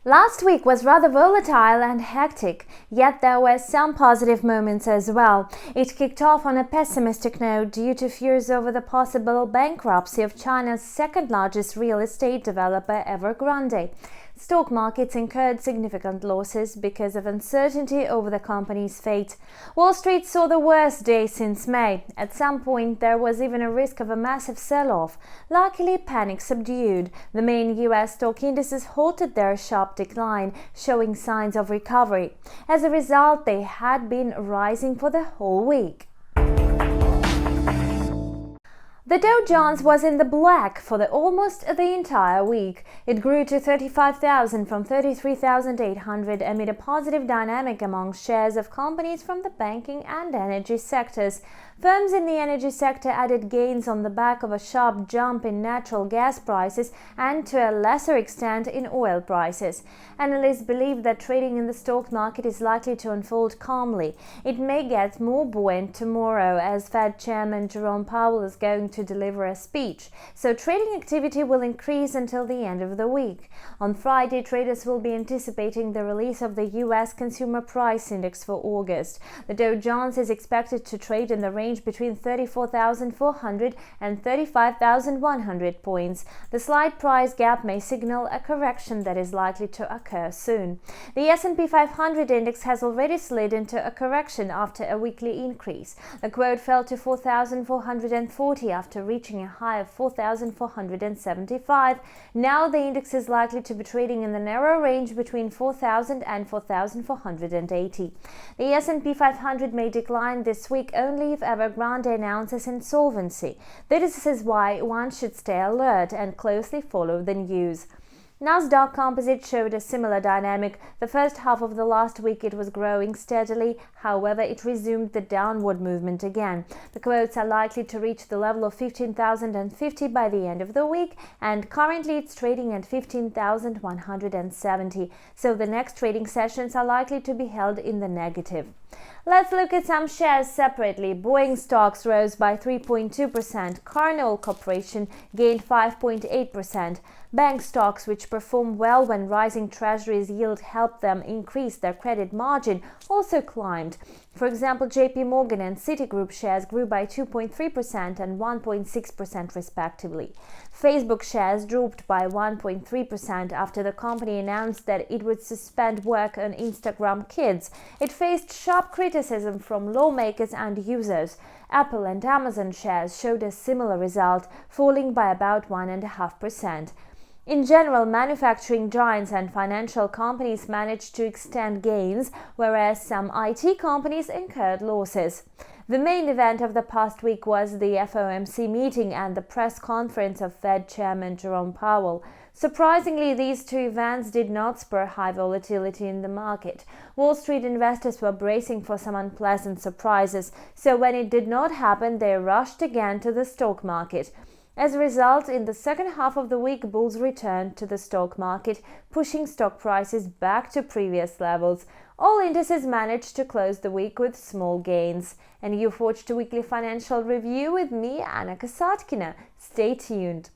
Last week was rather volatile and hectic, yet there were some positive moments as well. It kicked off on a pessimistic note due to fears over the possible bankruptcy of China's second-largest real estate developer, Evergrande. Stock markets incurred significant losses because of uncertainty over the company's fate. Wall Street saw the worst day since May. At some point, there was even a risk of a massive sell-off. Luckily, panic subdued. The main U.S. stock indices halted their sharp decline, showing signs of recovery. As a result, they had been rising for the whole week. The Dow Jones was in the black for almost the entire week. It grew to 35,000 from 33,800 amid a positive dynamic among shares of companies from the banking and energy sectors. Firms in the energy sector added gains on the back of a sharp jump in natural gas prices and to a lesser extent in oil prices. Analysts believe that trading in the stock market is likely to unfold calmly. It may get more buoyant tomorrow as Fed Chairman Jerome Powell is going to deliver a speech, so trading activity will increase until the end of the week. On Friday, traders will be anticipating the release of the U.S. Consumer Price Index for August. The Dow Jones is expected to trade in the range between 34,400 and 35,100 points. The slight price gap may signal a correction that is likely to occur soon. The S&P500 index has already slid into a correction after a weekly increase. The quote fell to 4,440 after reaching a high of 4,475. Now the index is likely to be trading in the narrow range between 4,000 and 4,480. The S&P 500 may decline this week only if Evergrande announces insolvency. This is why one should stay alert and closely follow the news. NASDAQ Composite showed a similar dynamic. The first half of the last week it was growing steadily, however it resumed the downward movement again. The quotes are likely to reach the level of 15,050 by the end of the week, and currently it's trading at 15,170, so the next trading sessions are likely to be held in the negative. Let's look at some shares separately. Boeing stocks rose by 3.2%. Carnival Corporation gained 5.8%. Bank stocks, which perform well when rising treasuries yield helped them increase their credit margin, also climbed. For example, JP Morgan and Citigroup shares grew by 2.3% and 1.6% respectively. Facebook shares dropped by 1.3% after the company announced that it would suspend work on Instagram Kids. It faced sharp criticism from lawmakers and users. Apple and Amazon shares showed a similar result, falling by about 1.5%. In general, manufacturing giants and financial companies managed to extend gains, whereas some IT companies incurred losses. The main event of the past week was the FOMC meeting and the press conference of Fed Chairman Jerome Powell. Surprisingly, these two events did not spur high volatility in the market. Wall Street investors were bracing for some unpleasant surprises, so when it did not happen, they rushed again to the stock market. As a result, in the second half of the week, bulls returned to the stock market, pushing stock prices back to previous levels. All indices managed to close the week with small gains. And you've watched a weekly financial review with me, Anna Kasatkina. Stay tuned.